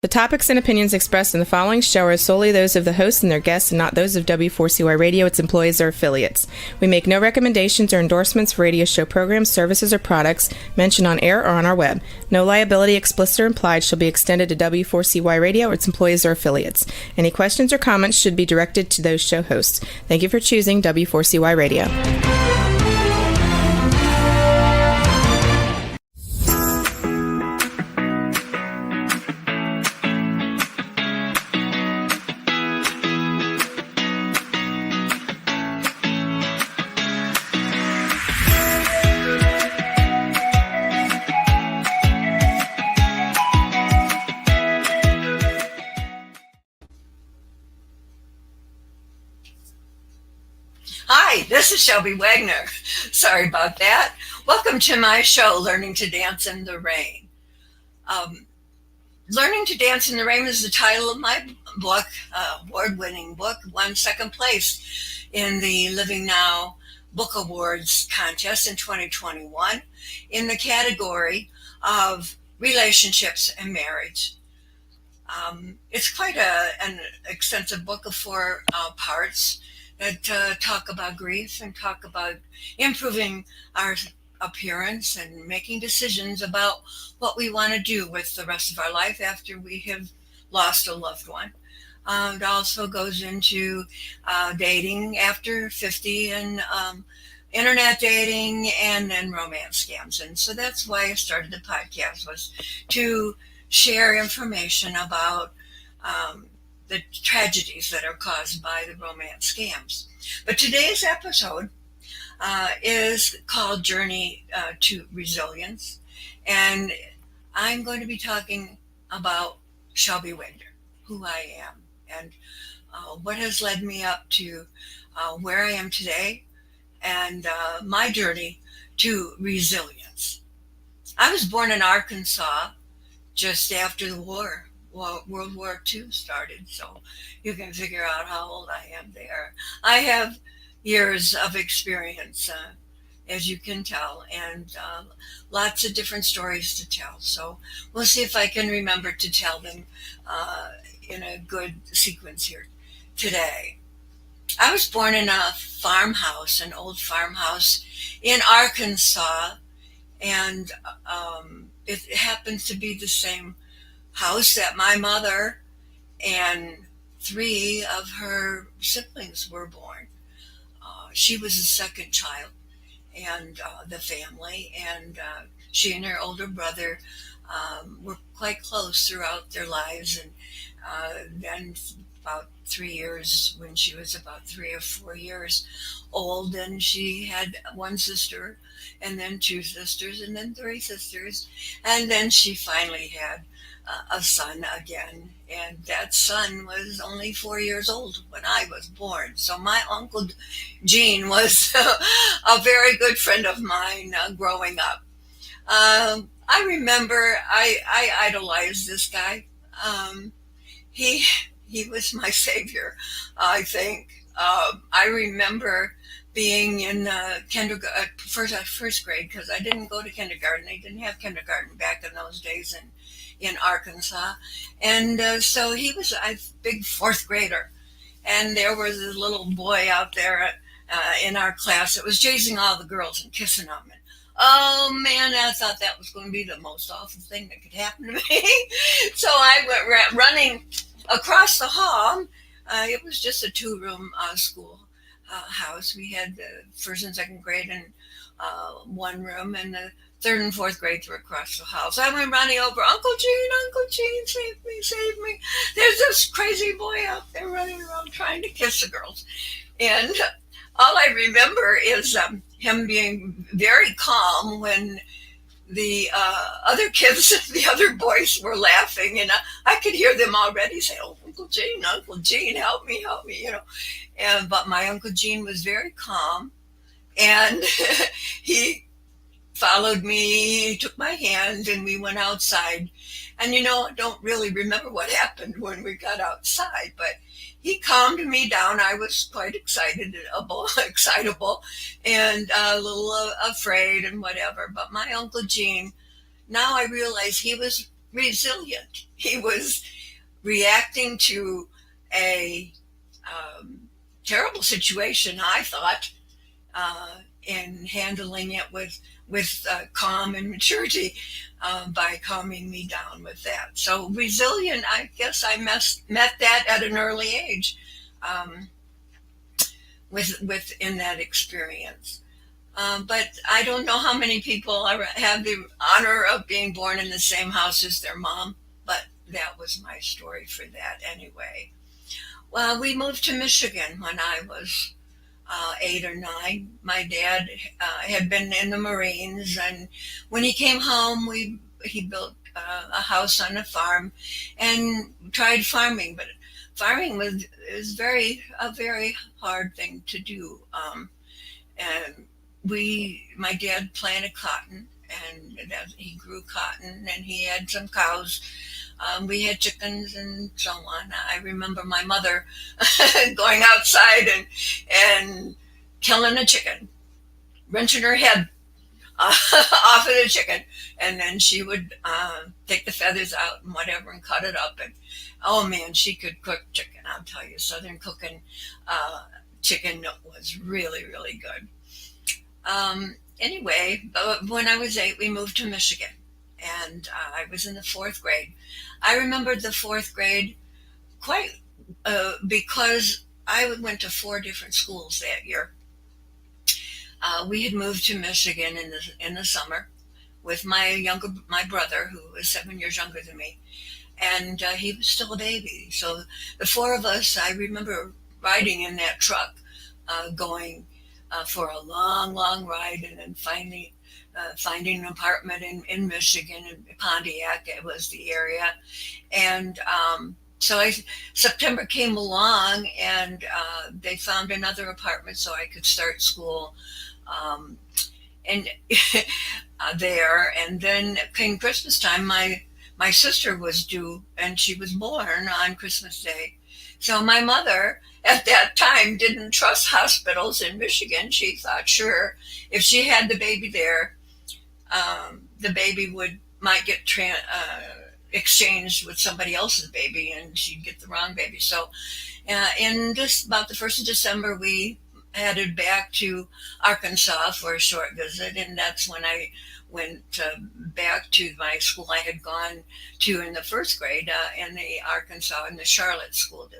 The topics and opinions expressed in the following show are solely those of the host and their guests and not those of W4CY Radio, its employees, or affiliates. We make no recommendations or endorsements for radio show programs, services, or products mentioned on air or on our web. No liability, explicit or implied, shall be extended to W4CY Radio or its employees or affiliates. Any questions or comments should be directed to those show hosts. Thank you for choosing W4CY Radio. Hi, this is Shelby Wagner. Sorry about that. Welcome to my show, Learning to Dance in the Rain. Learning to Dance in the Rain is the title of my book, award-winning book, won second place in the Living Now Book Awards contest in 2021 in the category of relationships and marriage. It's quite an extensive book of four parts that talk about grief and talk about improving our appearance and making decisions about what we want to do with the rest of our life after we have lost a loved one. It also goes into dating after 50 and internet dating and then romance scams. And so that's why I started the podcast, was to share information about the tragedies that are caused by the romance scams. But today's episode is called Journey to Resilience, and I'm going to be talking about Shelby Wagner, who I am, and what has led me up to where I am today, and my journey to resilience. I was born in Arkansas just after the war. World War II started, so you can figure out how old I am there. I have years of experience, as you can tell, and lots of different stories to tell. So we'll see if I can remember to tell them in a good sequence here today. I was born in a farmhouse, an old farmhouse in Arkansas, and it happens to be the same house that my mother and three of her siblings were born. She was the second child and the family, and she and her older brother were quite close throughout their lives. And then about 3 years, when she was about 3 or 4 years old, and she had one sister, and then two sisters, and then three sisters, and then she finally had a son again, and that son was only 4 years old when I was born. So my Uncle Gene was a very good friend of mine growing up. I remember I idolized this guy. He was my savior, I think. I remember being in kindergarten, first grade, because I didn't go to kindergarten. They didn't have kindergarten back in those days in Arkansas. And so he was a big fourth grader. And there was a little boy out there in our class that was chasing all the girls and kissing them. And, oh, man, I thought that was going to be the most awful thing that could happen to me. So I went running across the hall. It was just a two-room school house. We had the first and second grade in one room, and the third and fourth grades were across the hall. So I went running over, Uncle Gene, save me. There's this crazy boy out there running around trying to kiss the girls. And all I remember is him being very calm when the other kids, the other boys were laughing, and I could hear them already say, "Oh, Uncle Gene, help me, you know." But my Uncle Gene was very calm, and he followed me, he took my hand, and we went outside. And I don't really remember what happened when we got outside, but he calmed me down. I was quite excitable, and a little afraid and whatever. But my Uncle Gene, now I realize he was resilient. He was reacting to a terrible situation, I thought, and handling it with calm and maturity by calming me down with that. So resilient, I guess I met that at an early age um, within that experience. But I don't know how many people have the honor of being born in the same house as their mom, but that was my story for that anyway. Well, we moved to Michigan when I was 8 or 9. My dad had been in the Marines, and when he came home, he built a house on a farm and tried farming. But farming is a very hard thing to do. And my dad planted cotton, and that he grew cotton, and he had some cows. We had chickens and so on. I remember my mother going outside and killing a chicken, wrenching her head off of the chicken, and then she would take the feathers out and whatever and cut it up. And oh man, she could cook chicken. I'll tell you, Southern cooking chicken was really, really good. Anyway, but when I was 8, we moved to Michigan, and I was in the 4th grade. I remembered the 4th grade quite because I went to 4 different schools that year. We had moved to Michigan in the summer with my brother, who was 7 years younger than me, and he was still a baby. So the 4 of us, I remember riding in that truck, going for a long, long ride, and then finally finding an apartment in Michigan, in Pontiac. It was the area, and so September came along, and they found another apartment so I could start school, and there. And then came Christmas time. My sister was due, and she was born on Christmas Day. So my mother at that time didn't trust hospitals in Michigan. She thought, sure, if she had the baby there, the baby might get exchanged with somebody else's baby, and she'd get the wrong baby. So, in just about the 1st of December, we headed back to Arkansas for a short visit, and that's when I went back to my school I had gone to in the 1st grade, in the Charlotte school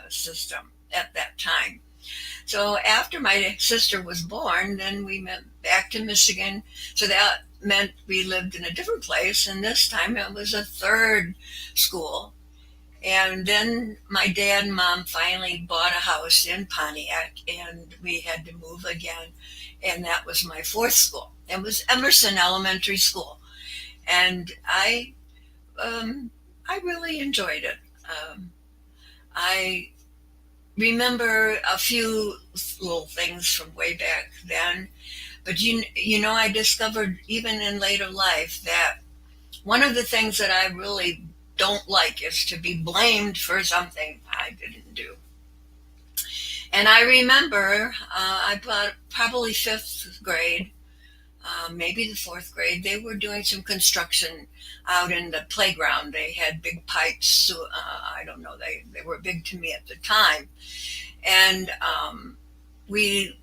system at that time. So after my sister was born, then we went back to Michigan. So that meant we lived in a different place, and this time it was a 3rd school. And then my dad and mom finally bought a house in Pontiac, and we had to move again. And that was my 4th school. It was Emerson Elementary School, and I really enjoyed it. I remember a few little things from way back then, but I discovered even in later life that one of the things that I really don't like is to be blamed for something I didn't do. And I remember probably 5th grade, maybe the 4th grade, they were doing some construction out in the playground. They had big pipes. So, I don't know, they were big to me at the time. And we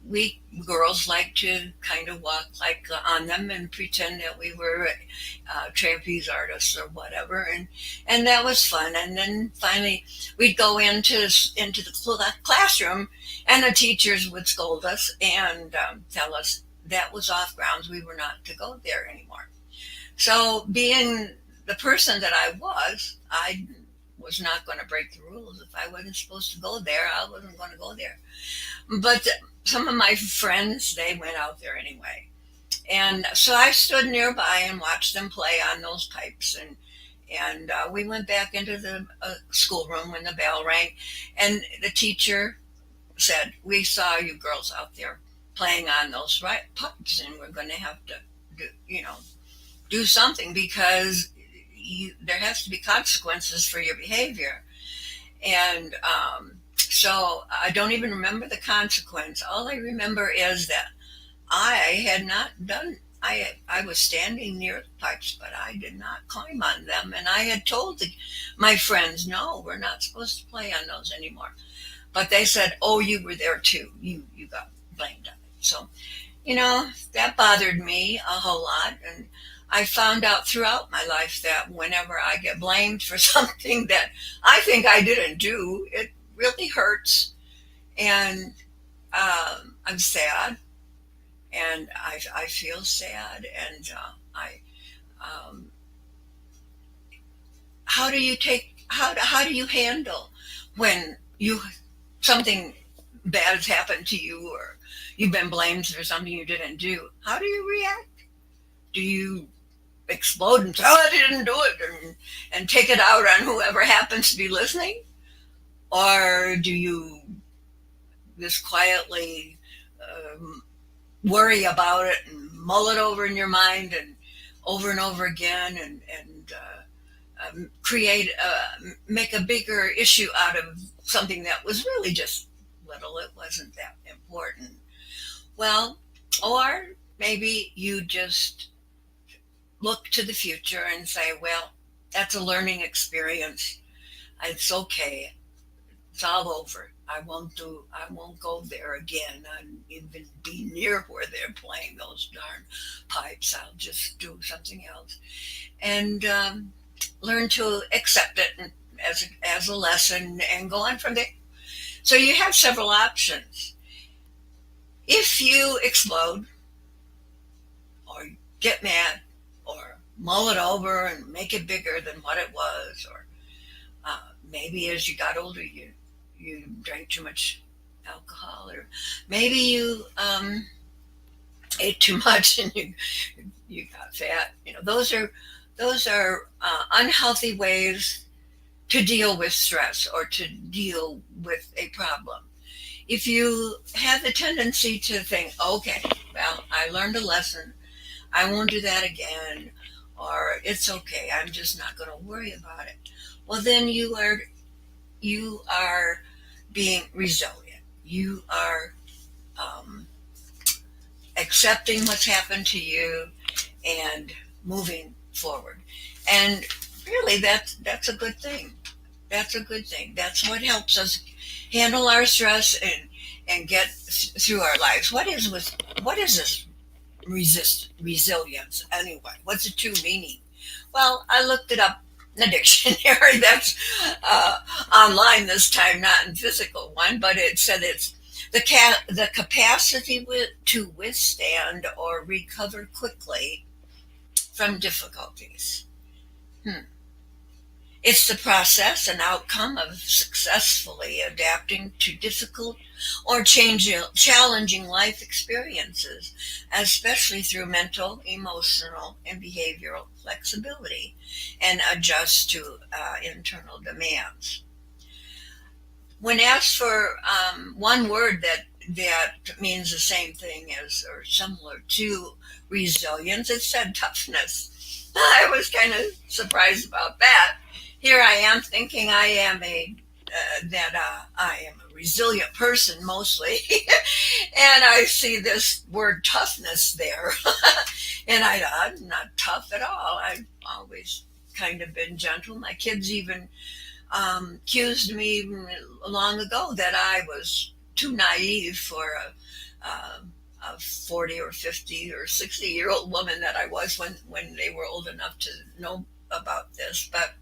girls liked to kind of walk like on them and pretend that we were trapeze artists or whatever, and that was fun. And then finally we'd go into the classroom, and the teachers would scold us and tell us that was off grounds. We were not to go there anymore. So being the person that I was not going to break the rules. If I wasn't supposed to go there, I wasn't going to go there. But some of my friends, they went out there anyway. And so I stood nearby and watched them play on those pipes. And we went back into the schoolroom when the bell rang. And the teacher said, "We saw you girls out there playing on those pipes, and we're going to have to do something, because there has to be consequences for your behavior." And so I don't even remember the consequence. All I remember is that I I was standing near the pipes, but I did not climb on them. And I had told my friends, no, we're not supposed to play on those anymore. But they said, oh, you were there too. You got blamed on it. So, that bothered me a whole lot. And I found out throughout my life that whenever I get blamed for something that I think I didn't do, it really hurts. And I'm sad, and I feel sad. And um, how do you handle when something bad has happened to you, or you've been blamed for something you didn't do? How do you react? Do you explode and say, oh, I didn't do it, and take it out on whoever happens to be listening? Or do you just quietly worry about it and mull it over in your mind and over again, and make a bigger issue out of something that was really just little? It wasn't that important. Well, or maybe you just look to the future and say, well, that's a learning experience. It's okay. It's all over. I won't go there again. I won't even be near where they're playing those darn pipes. I'll just do something else. And learn to accept it as a lesson and go on from there. So you have several options. If you explode or get mad or mull it over and make it bigger than what it was, or maybe as you got older you drank too much alcohol, or maybe you ate too much and you got fat. Those are unhealthy ways to deal with stress or to deal with a problem. If you have the tendency to think, okay, well, I learned a lesson, I won't do that again, or it's okay, I'm just not going to worry about it, well, then you are being resilient. You are accepting what's happened to you and moving forward. And really, that's a good thing. That's a good thing. That's what helps us handle our stress and get through our lives. What is this resilience anyway? What's the true meaning? Well, I looked it up in the dictionary. That's online this time, not in physical one, but it said it's the capacity to withstand or recover quickly from difficulties. It's the process and outcome of successfully adapting to difficult or challenging life experiences, especially through mental, emotional, and behavioral flexibility, and adjust to internal demands. When asked for one word that means the same thing as or similar to resilience, it said toughness. I was kind of surprised about that. Here I am thinking I am I am a resilient person mostly, and I see this word toughness there, and I'm not tough at all. I've always kind of been gentle. My kids even accused me long ago that I was too naive for a 40 or 50 or 60-year-old woman that I was when they were old enough to know about this. But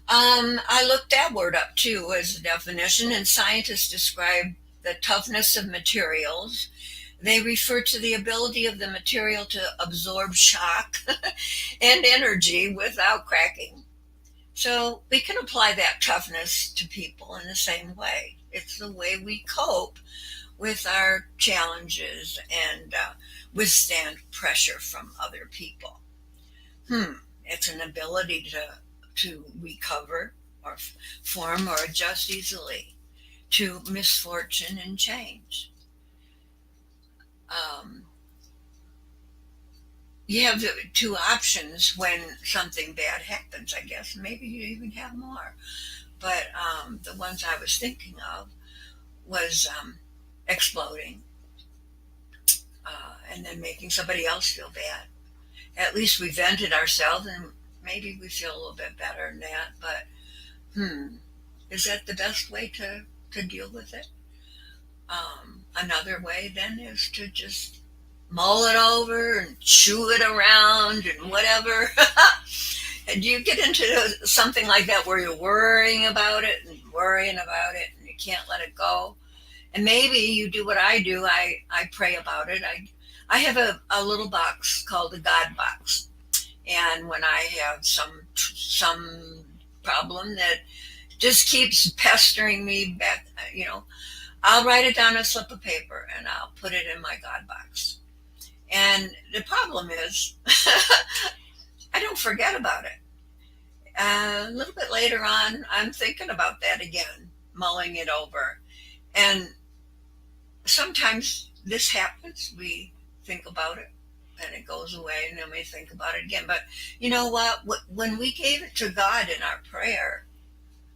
I looked that word up too as a definition, and scientists describe the toughness of materials. They refer to the ability of the material to absorb shock and energy without cracking. So we can apply that toughness to people in the same way. It's the way we cope with our challenges and withstand pressure from other people. It's an ability to recover or form or adjust easily to misfortune and change. You have two options when something bad happens, I guess. Maybe you even have more. But the ones I was thinking of was exploding and then making somebody else feel bad. At least we vented ourselves, and maybe we feel a little bit better than that. But is that the best way to deal with it? Another way then is to just mull it over and chew it around and whatever. And you get into something like that where you're worrying about it and you can't let it go. And maybe you do what I do. I pray about it. I have a little box called the God box. And when I have some problem that just keeps pestering me back, I'll write it down on a slip of paper and I'll put it in my God box. And the problem is I don't forget about it. A little bit later on, I'm thinking about that again, mulling it over. And sometimes this happens. We think about it and it goes away and then we think about it again. But you know what? When we gave it to God in our prayer,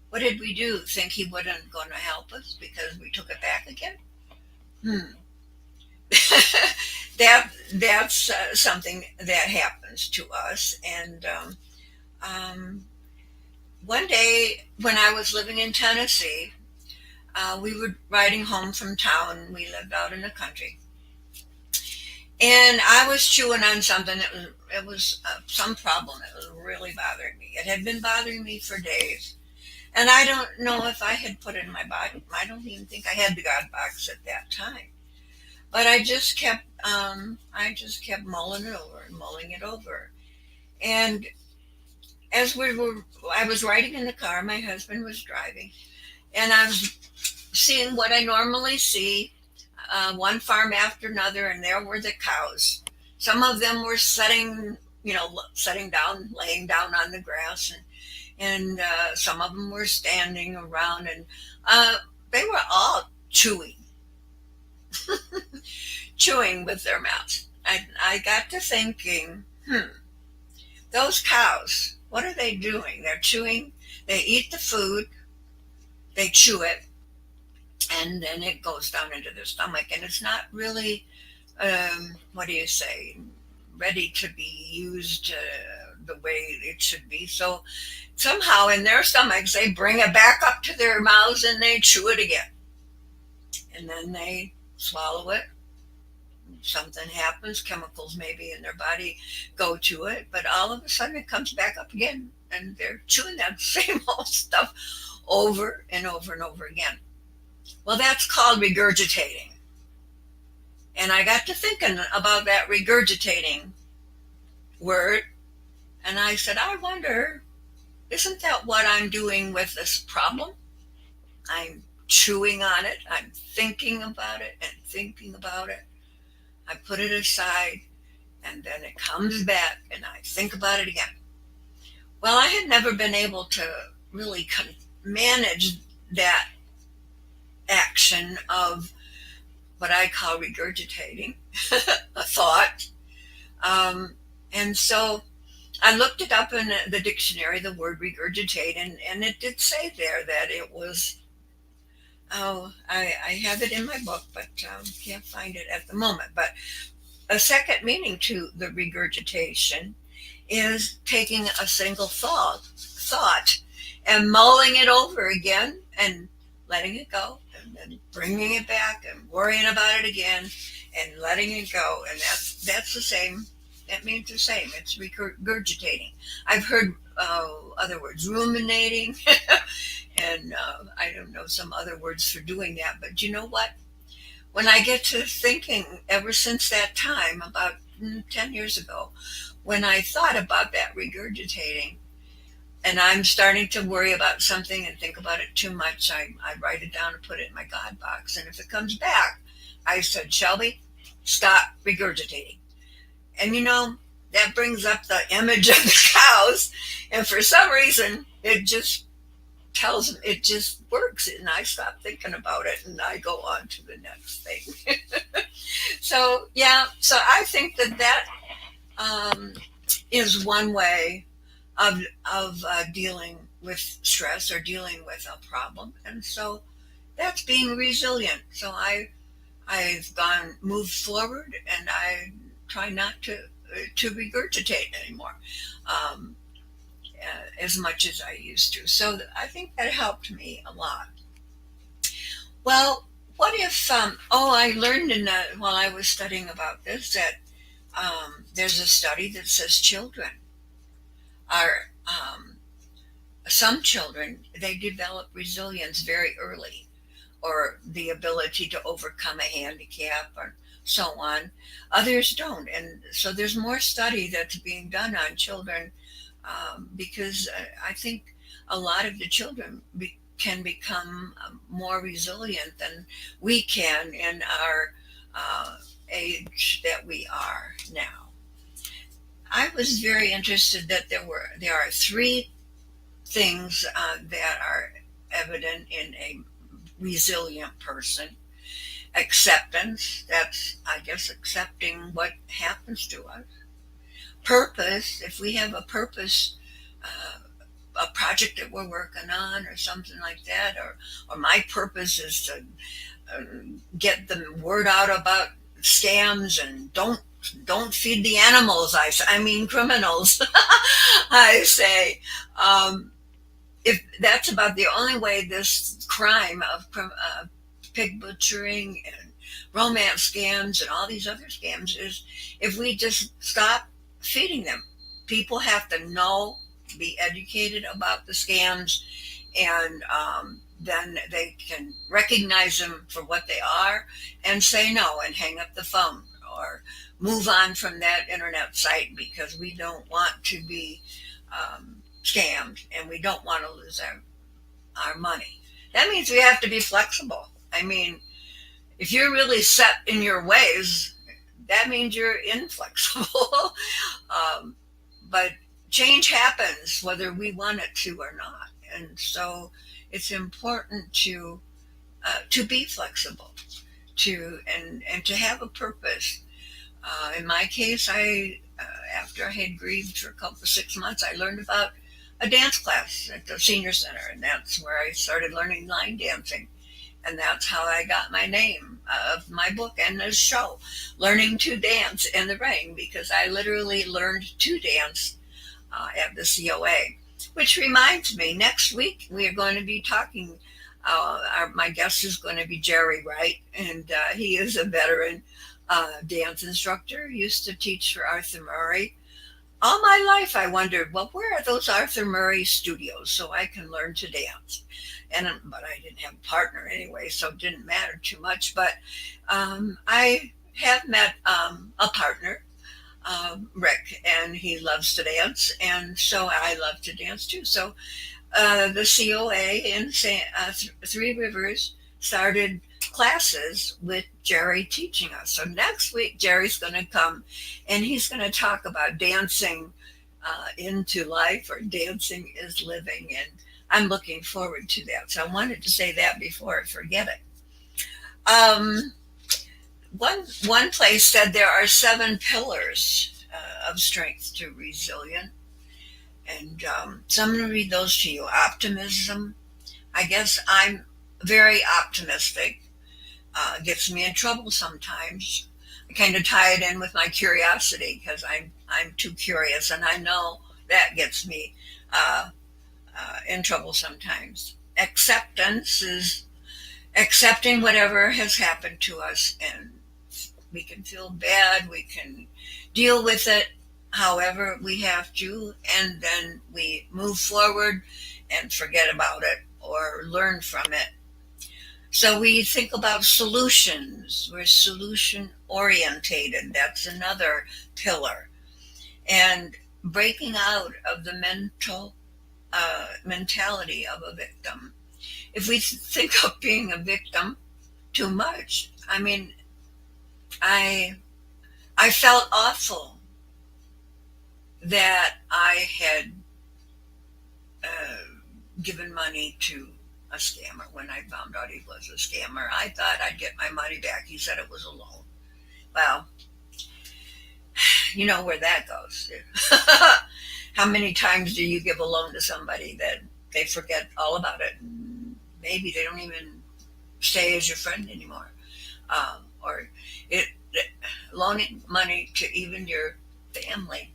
what did we do? Think he wasn't going to help us because we took it back again? That's something that happens to us. And one day when I was living in Tennessee, we were riding home from town. We lived out in the country. And I was chewing on something it was some problem that was really bothering me. It had been bothering me for days. And I don't know if I had put it in my body. I don't even think I had the God box at that time. But I just kept mulling it over. And as I was riding in the car, my husband was driving, and I was seeing what I normally see, one farm after another, and there were the cows. Some of them were laying down on the grass, and some of them were standing around, and they were all chewing with their mouths. I got to thinking, those cows, what are they doing? They're chewing, they eat the food, they chew it, and then it goes down into their stomach, and it's not really, ready to be used the way it should be. So somehow in their stomachs, they bring it back up to their mouths and they chew it again. And then they swallow it. Something happens, chemicals maybe in their body go to it, but all of a sudden it comes back up again, and they're chewing that same old stuff over and over and over again. Well, that's called regurgitating. And I got to thinking about that regurgitating word, and I said, I wonder, isn't that what I'm doing with this problem? I'm chewing on it, I'm thinking about it and thinking about it. I put it aside, and then it comes back, and I think about it again. Well, I had never been able to really manage that action of what I call regurgitating a thought. And so I looked it up in the dictionary, the word regurgitate, and it did say there that it was, I have it in my book, but can't find it at the moment. But a second meaning to the regurgitation is taking a single thought and mulling it over again and letting it go, and then bringing it back and worrying about it again and letting it go. And that's the same. That means the same. It's regurgitating. I've heard other words, ruminating, and I don't know some other words for doing that. But you know what? When I get to thinking, ever since that time, about 10 years ago, when I thought about that regurgitating, and I'm starting to worry about something and think about it too much, I write it down and put it in my God box. And if it comes back, I said, Shelby, stop regurgitating. And that brings up the image of the cows. And for some reason, it just works. And I stop thinking about it and I go on to the next thing. So I think that is one way of dealing with stress or dealing with a problem. And so that's being resilient. So I I've moved forward, and I try not to regurgitate anymore, um, as much as I used to. So I think that helped me a lot. Well, what if? I learned while I was studying about this that there's a study that says children are some children, they develop resilience very early, or the ability to overcome a handicap, or so on. Others don't, and so there's more study that's being done on children, because I think a lot of the children can become more resilient than we can in our age that we are now. I was very interested that there are three things that are evident in a resilient person. Acceptance, that's, I guess, accepting what happens to us. Purpose, if we have a purpose, a project that we're working on or something like that, or my purpose is to uh, get the word out about scams, and don't feed the animals. I mean criminals. I say, if that's about the only way this crime of pig butchering and romance scams and all these other scams is, if we just stop feeding them. People have to know, be educated about the scams, and then they can recognize them for what they are and say no and hang up the phone, or move on from that internet site, because we don't want to be scammed, and we don't want to lose our money. That means we have to be flexible. I mean, if you're really set in your ways, that means you're inflexible. um, but change happens whether we want it to or not, and so it's important to be flexible, and to have a purpose. In my case, I after I had grieved for a couple of 6 months, I learned about a dance class at the senior center, and that's where I started learning line dancing, and that's how I got my name of my book and this show, Learning to Dance in the Rain, because I literally learned to dance at the COA. Which reminds me, next week we are going to be talking. My guest is going to be Jerry Wright, and he is a veteran dance instructor. Used to teach for Arthur Murray. All my life, I wondered, well, where are those Arthur Murray studios so I can learn to dance? But I didn't have a partner anyway, so it didn't matter too much. But I have met a partner, Rick, and he loves to dance, and so I love to dance too. So the COA in Three Rivers started classes with Jerry teaching us. So next week, Jerry's going to come, and he's going to talk about dancing into life, or dancing is living, and I'm looking forward to that. So I wanted to say that before I forget it. One place said there are 7 pillars of strength to resilience, and so I'm going to read those to you. Optimism. I guess I'm very optimistic. Gets me in trouble sometimes. I kind of tie it in with my curiosity, because I'm too curious, and I know that gets me in trouble sometimes. Acceptance is accepting whatever has happened to us, and we can feel bad, we can deal with it however we have to, and then we move forward and forget about it or learn from it. So we think about solutions. We're solution orientated. That's another pillar. And breaking out of the mentality of a victim. If we think of being a victim too much, I mean, I felt awful that I had given money to a scammer. When I found out he was a scammer, I thought I'd get my money back. He said it was a loan. Well, you know where that goes. How many times do you give a loan to somebody that they forget all about it? Maybe they don't even stay as your friend anymore. or it, loaning money to even your family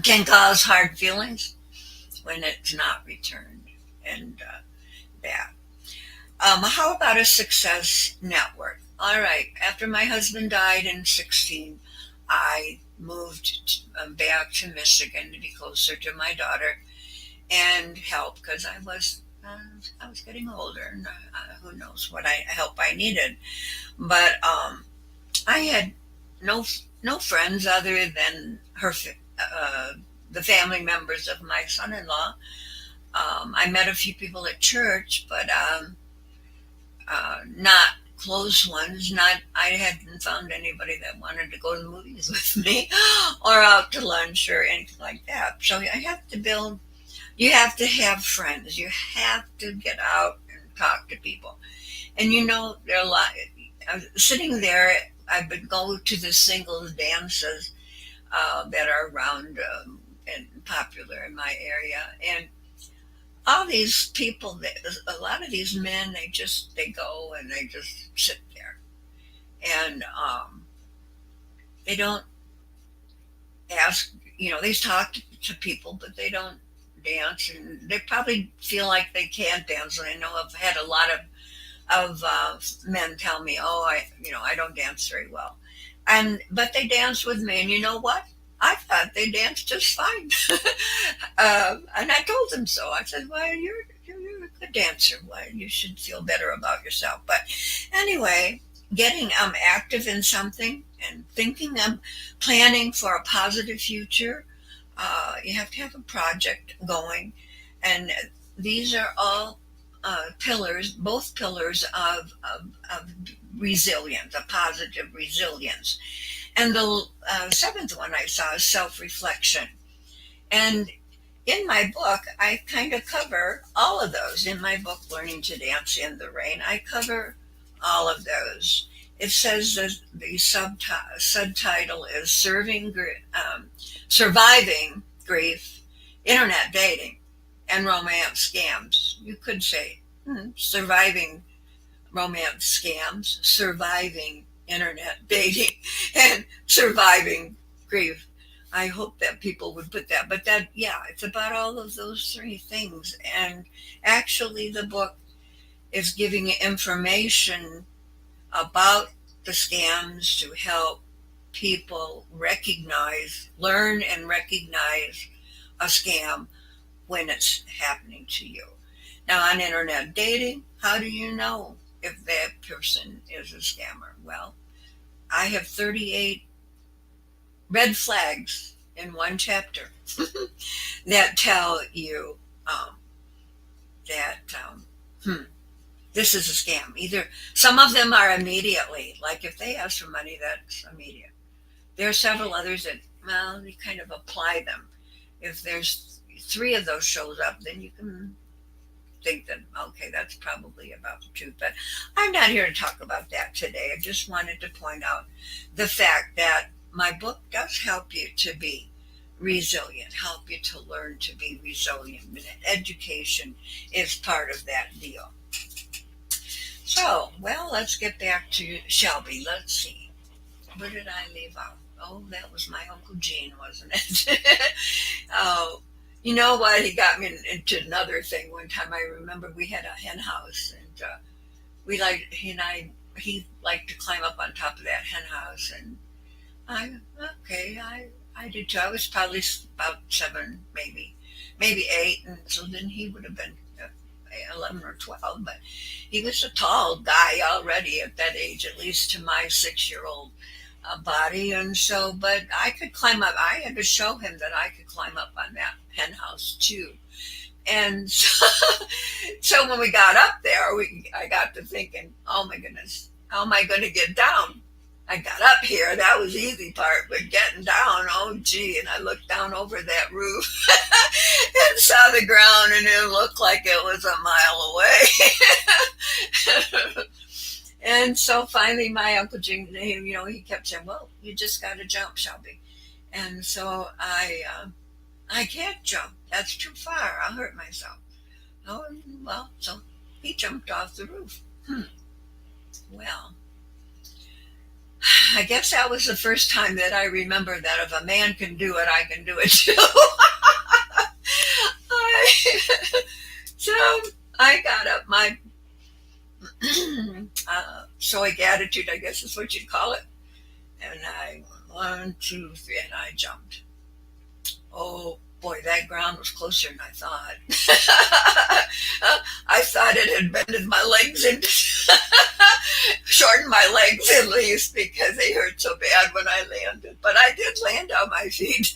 can cause hard feelings when it's not returned. And that. How about a success network? All right, after my husband died in 16, I moved back to Michigan to be closer to my daughter and help because I was getting older, and who knows what help I needed. But I had no friends other than the family members of my son-in-law. I met a few people at church, but not close ones. Not I hadn't found anybody that wanted to go to the movies with me, or out to lunch or anything like that. So I have to build. You have to have friends. You have to get out and talk to people. And there are a lot. Sitting there, I would go to the singles dances that are around and popular in my area, and all these people, a lot of these men, they go and they just sit there, and they don't ask. They talk to people, but they don't dance, and they probably feel like they can't dance. And I know I've had a lot of men tell me, "Oh, I don't dance very well," but they dance with me, and you know what? I thought they danced just fine, and I told them so. I said, "Well, you're a good dancer. Well, you should feel better about yourself." But anyway, getting active in something and thinking, planning for a positive future. You have to have a project going, and these are all pillars, both pillars of resilience, a positive resilience. And the seventh one I saw is self-reflection. And in my book, I kind of cover all of those. In my book, Learning to Dance in the Rain, I cover all of those. It says that the subtitle is Surviving Grief, Internet Dating, and Romance Scams. You could say surviving romance scams, surviving internet dating, and surviving grief. I hope that people would put that. But it's about all of those three things. And actually, the book is giving information about the scams to help people learn and recognize a scam when it's happening to you. Now, on internet dating, how do you know if that person is a scammer? Well, I have 38 red flags in one chapter that tell you that this is a scam. Either some of them are immediately, like if they ask for money, that's immediate. There are several others that, well, you kind of apply them. If there's three of those shows up, then you can think that, okay, that's probably about the truth. But I'm not here to talk about that today. I just wanted to point out the fact that my book does help you to be resilient, help you to learn to be resilient. And education is part of that deal. So, well, let's get back to Shelby. Let's see. Where did I leave out? Oh, that was my Uncle Gene, wasn't it? Oh, you know what? He got me into another thing one time. I remember we had a hen house, and he liked to climb up on top of that hen house, and I did too. I was probably about 7, maybe 8, and so then he would have been 11 or 12. But he was a tall guy already at that age, at least to my 6-year-old body, and so, but I could climb up. I had to show him that I could climb up on that hen house too. And so when we got up there, I got to thinking, oh my goodness, how am I going to get down? I got up here, that was the easy part, but getting down, oh gee, and I looked down over that roof and saw the ground, and it looked like it was a mile away. And so finally my Uncle Jim, he kept saying, well, you just got to jump, Shelby. And so I can't jump. That's too far. I'll hurt myself. Oh, well, so he jumped off the roof. Well, I guess that was the first time that I remember that if a man can do it, I can do it too. I, so I got up my stoic attitude, I guess is what you'd call it. And I went 1, 2, 3, and I jumped. Oh boy, that ground was closer than I thought. I thought it had bended my legs and shortened my legs at least because they hurt so bad when I landed. But I did land on my feet.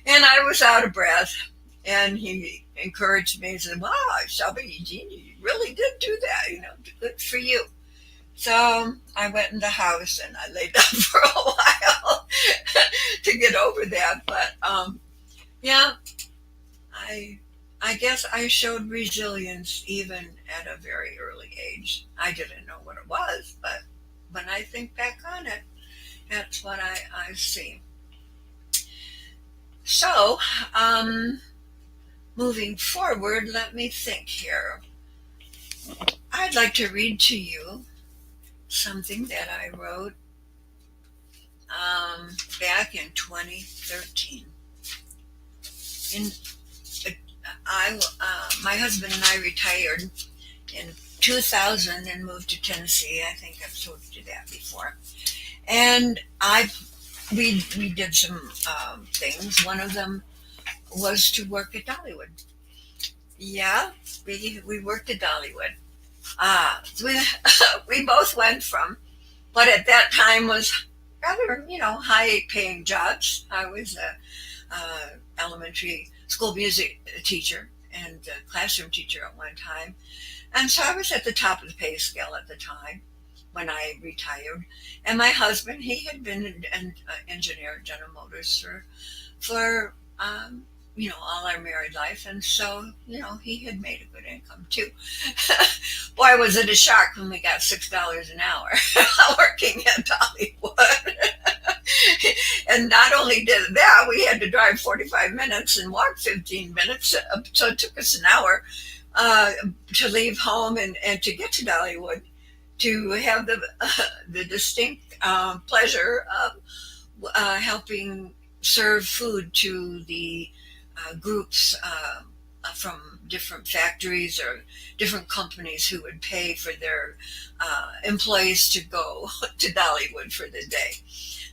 And I was out of breath. And he encouraged me and said, wow, Shelby, you really did do that. Good for you. So I went in the house and I laid down for a while to get over that. But yeah, I I guess I showed resilience even at a very early age. I didn't know what it was, but when I think back on it, that's what I see. So, moving forward, let me think here. I'd like to read to you something that I wrote back in 2013. In my husband and I retired in 2000 and moved to Tennessee. I think I've told you that before. And we did some things. One of them was to work at Dollywood. Yeah, we worked at Dollywood. We we both went from what at that time was rather high paying jobs. I was a elementary school music teacher and a classroom teacher at one time, and so I was at the top of the pay scale at the time when I retired. And my husband, he had been an engineer at General Motors for all our married life, and so he had made a good income too. Boy, was it a shock when we got $6 an hour working at Dollywood. And not only did that, we had to drive 45 minutes and walk 15 minutes, so it took us an hour to leave home and to get to Dollywood, to have the distinct pleasure of helping serve food to the groups from different factories or different companies who would pay for their employees to go to Dollywood for the day.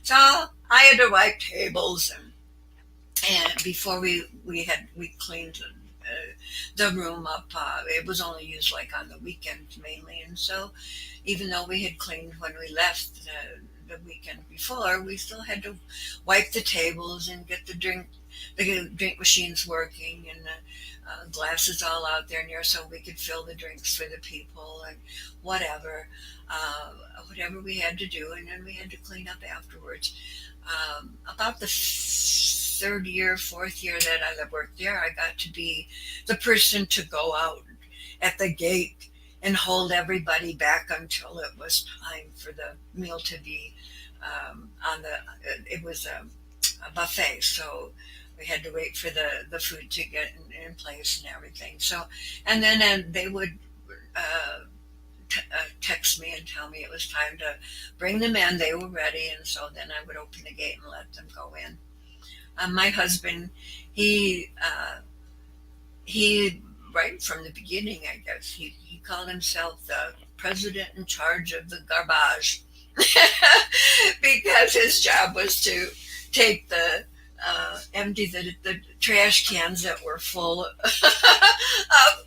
So I had to wipe tables, and before we cleaned the room up. It was only used like on the weekends mainly, and so even though we had cleaned when we left the weekend before, we still had to wipe the tables and get the drink machines working and the glasses all out there near so we could fill the drinks for the people and whatever whatever we had to do, and then we had to clean up afterwards. About the third year, fourth year that I worked there, I got to be the person to go out at the gate and hold everybody back until it was time for the meal to be on the. It was a buffet, so we had to wait for the food to get in place and everything. So, and then they would text me and tell me it was time to bring them in. They were ready, and so then I would open the gate and let them go in. My husband, he right from the beginning, I guess, he called himself the president in charge of the garbage because his job was to take empty the trash cans that were full of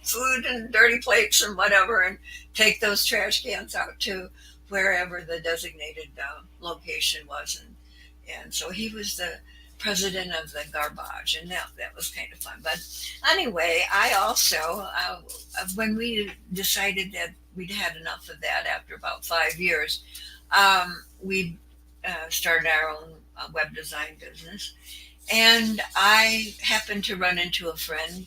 food and dirty plates and whatever, and take those trash cans out to wherever the designated location was, and so he was the president of the garbage, and that was kind of fun. But anyway, I also when we decided that we'd had enough of that after about 5 years, we started our own web design business. And I happened to run into a friend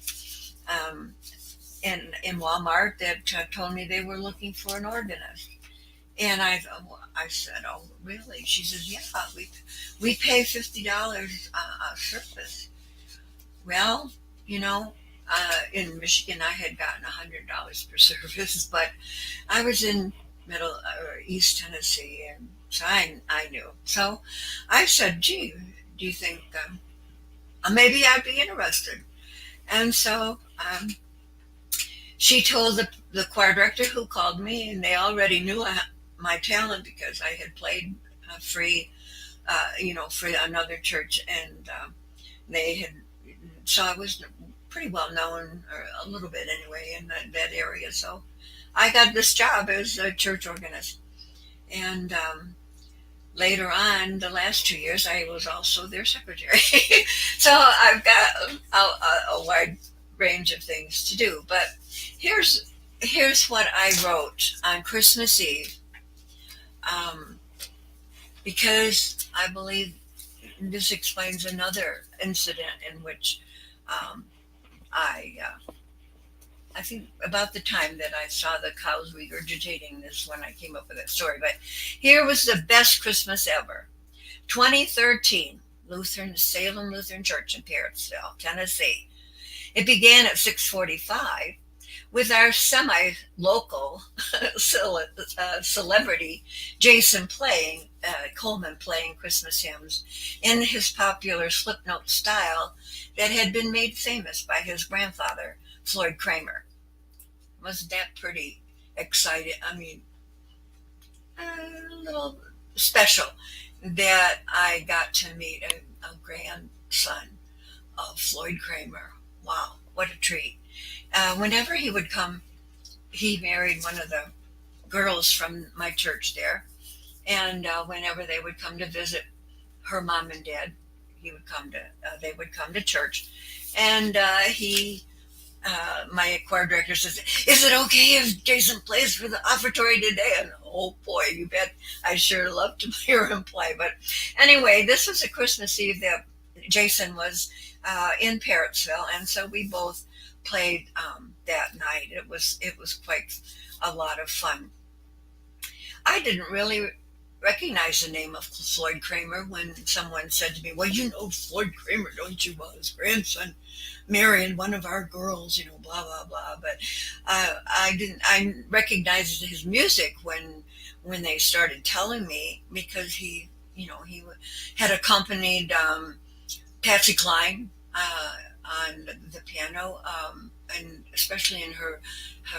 in Walmart that told me they were looking for an organist. And I said, "Oh, really?" She says, "Yeah, we pay $50 a service." Well, in Michigan, I had gotten $100 per service, but I was in Middle or East Tennessee, and So I knew. So I said, gee, do you think maybe I'd be interested? And so she told the choir director who called me, and they already knew my talent because I had played free, for another church, and they had, so I was pretty well known, or a little bit anyway, in that area. So I got this job as a church organist. And later on, the last 2 years, I was also their secretary. So I've got a wide range of things to do. But here's here's what I wrote on Christmas Eve, um, because I believe this explains another incident in which um, I think about the time that I saw the cows regurgitating this when I came up with that story. But here was the best Christmas ever. 2013, Salem Lutheran Church in Parrotsville, Tennessee. It began at 6:45 with our semi-local celebrity Jason Coleman playing Christmas hymns in his popular slipnote style that had been made famous by his grandfather, Floyd Kramer. Wasn't that pretty exciting? I mean, a little special that I got to meet a grandson of Floyd Kramer. Wow, what a treat. Whenever he would come, he married one of the girls from my church there. And whenever they would come to visit her mom and dad, they would come to church. And my choir director says, "Is it okay if Jason plays for the offertory today?" And oh boy, you bet I sure love to hear him play. But anyway, this was a Christmas Eve that Jason was in Parrotsville, and so we both played that night. It was quite a lot of fun. I didn't really recognize the name of Floyd Kramer when someone said to me, "Well, you know Floyd Kramer, don't you? Well, his grandson marrying one of our girls, blah blah blah." But I didn't. I recognized his music when they started telling me, because he had accompanied Patsy Cline on the piano, and especially in her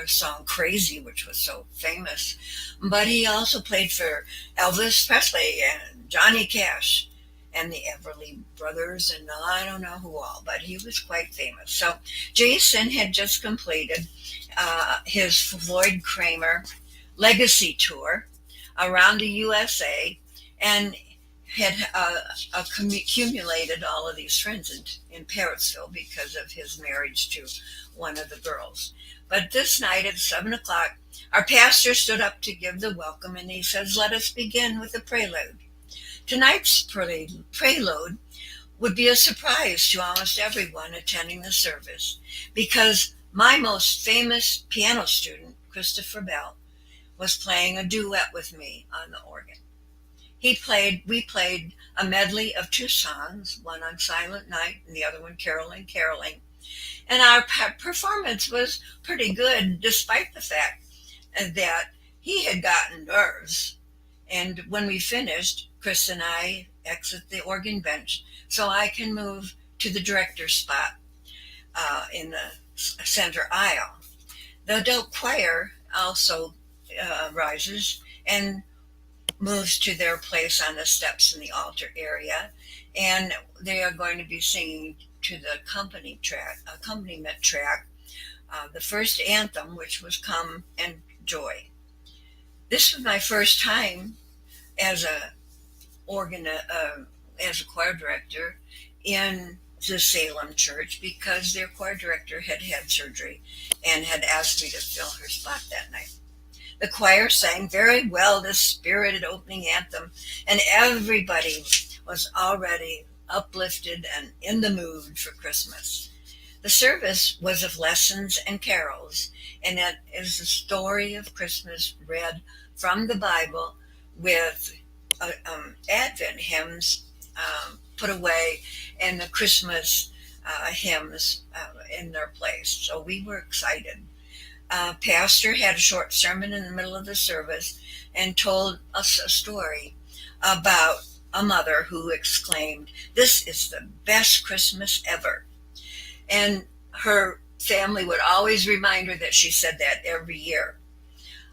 song "Crazy," which was so famous. But he also played for Elvis Presley and Johnny Cash and the Everly Brothers, and I don't know who all, but he was quite famous. So Jason had just completed his Floyd Kramer Legacy Tour around the USA, and had accumulated all of these friends in Parrotsville because of his marriage to one of the girls. But this night at 7 o'clock, our pastor stood up to give the welcome, and he says, "Let us begin with a prelude." Tonight's prelude would be a surprise to almost everyone attending the service, because my most famous piano student, Christopher Bell, was playing a duet with me on the organ. We played a medley of two songs, one on Silent Night and the other one Caroling, Caroling. And our performance was pretty good, despite the fact that he had gotten nerves. And when we finished, Chris and I exit the organ bench so I can move to the director's spot in the center aisle. The adult choir also rises and moves to their place on the steps in the altar area, and they are going to be singing to the accompaniment track, the first anthem, which was "Come and Joy." This was my first time as as a choir director in the Salem church, because their choir director had had surgery and had asked me to fill her spot that night. The choir sang very well this spirited opening anthem, and everybody was already uplifted and in the mood for Christmas. The service was of lessons and carols, and it is the story of Christmas read from the Bible, with Advent hymns put away, and the Christmas hymns in their place. So we were excited. Pastor had a short sermon in the middle of the service and told us a story about a mother who exclaimed, "This is the best Christmas ever." And her family would always remind her that she said that every year.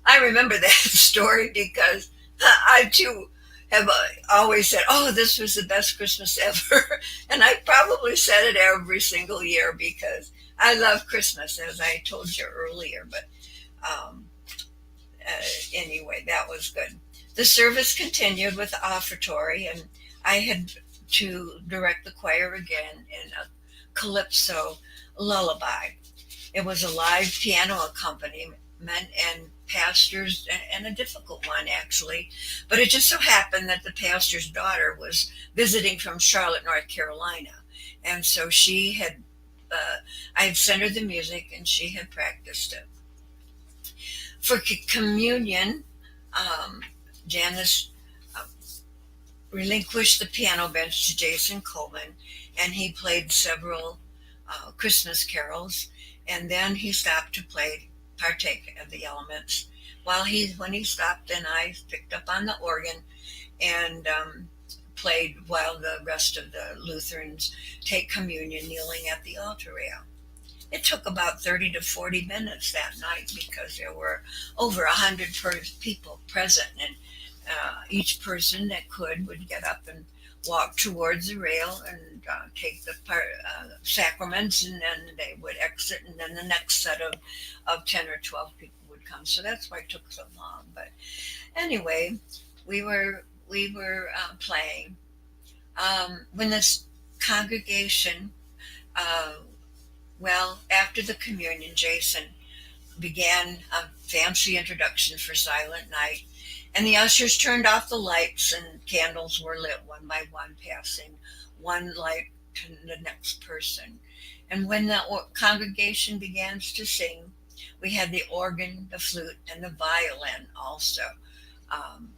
I remember that story because I too have always said, "Oh, this was the best Christmas ever." And I probably said it every single year because I love Christmas, as I told you earlier. But um, anyway, that was good. The service continued with the offertory, and I had to direct the choir again in a calypso lullaby. It was a live piano accompaniment and pastors, and a difficult one actually. But it just so happened that the pastor's daughter was visiting from Charlotte, North Carolina. And so I had sent her the music and she had practiced it. For communion, um, Janice uh, relinquished the piano bench to Jason Coleman, and he played several Christmas carols, and then he stopped to partake of the elements. When he stopped, then I picked up on the organ and played while the rest of the Lutherans take communion kneeling at the altar rail. It took about 30 to 40 minutes that night because there were over 100 people present, and each person that could would get up and walk towards the rail and take the sacraments, and then they would exit, and then the next set of 10 or 12 people would come. So that's why it took so long. But anyway, we were playing when this congregation. Uh, After the communion, Jason began a fancy introduction for Silent Night, and the ushers turned off the lights, and candles were lit one by one, passing one light to the next person. And when the congregation began to sing, we had the organ, the flute, and the violin also um,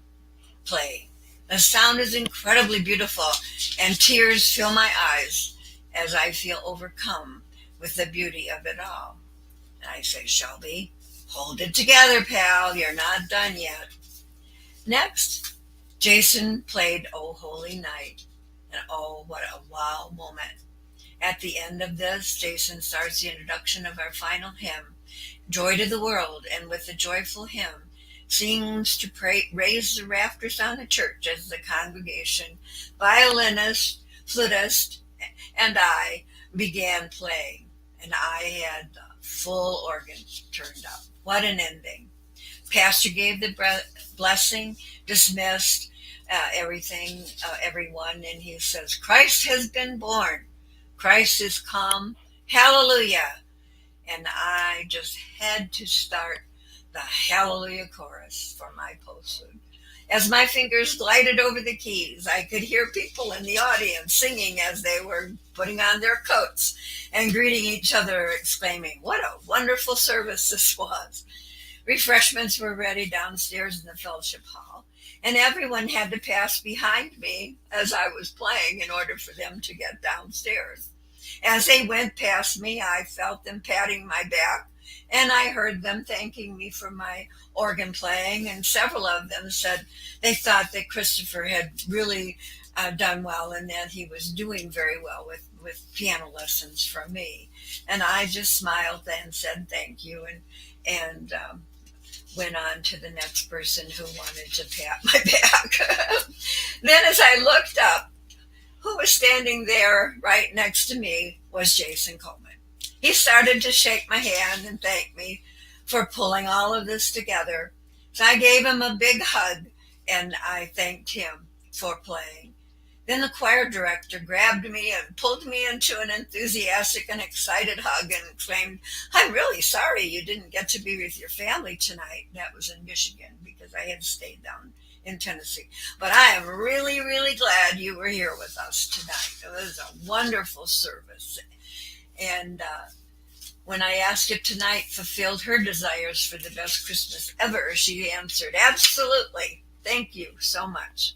play. The sound is incredibly beautiful, and tears fill my eyes as I feel overcome with the beauty of it all. And I say, "Shelby, hold it together, pal. You're not done yet." Next, Jason played "Oh Holy Night," and oh, what a wow moment. At the end of this, Jason starts the introduction of our final hymn, "Joy to the World," and with the joyful hymn, seems to raise the rafters on the church as the congregation, violinist, flutist, and I began playing, and I had the full organ turned up. What an ending. Pastor gave the blessing, dismissed everyone, and he says, "Christ has been born. Christ is come. Hallelujah." And I just had to start the Hallelujah chorus for my postlude. As my fingers glided over the keys, I could hear people in the audience singing as they were putting on their coats and greeting each other, exclaiming, "What a wonderful service this was." Refreshments were ready downstairs in the fellowship hall, and everyone had to pass behind me as I was playing in order for them to get downstairs. As they went past me, I felt them patting my back, and I heard them thanking me for my organ playing, and several of them said they thought that Christopher had really done well and that he was doing very well with piano lessons from me. And I just smiled and said thank you, and went on to the next person who wanted to pat my back. Then as I looked up, who was standing there right next to me was Jason Coleman. He started to shake my hand and thank me for pulling all of this together. So I gave him a big hug and I thanked him for playing. Then the choir director grabbed me and pulled me into an enthusiastic and excited hug and exclaimed, "I'm really sorry you didn't get to be with your family tonight." That was in Michigan because I had stayed down in Tennessee. "But I am really, really glad you were here with us tonight. It was a wonderful service." And when I asked if tonight fulfilled her desires for the best Christmas ever, she answered, "Absolutely. Thank you so much."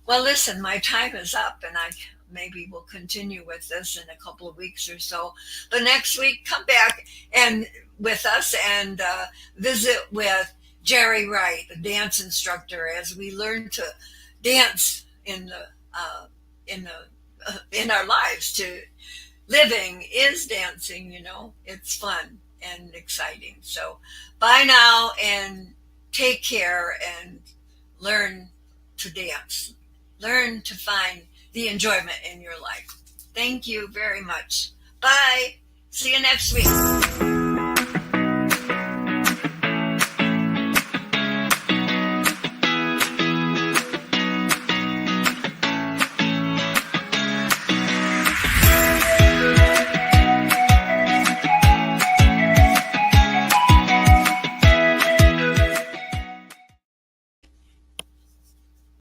Well, listen, my time is up, and I maybe will continue with this in a couple of weeks or so. But next week, come back and with us and visit with Jerry Wright, the dance instructor, as we learn to dance in our lives. To living is dancing. It's fun and exciting. So bye now, and take care, and learn to dance. Learn to find the enjoyment in your life. Thank you very much. Bye. See you next week.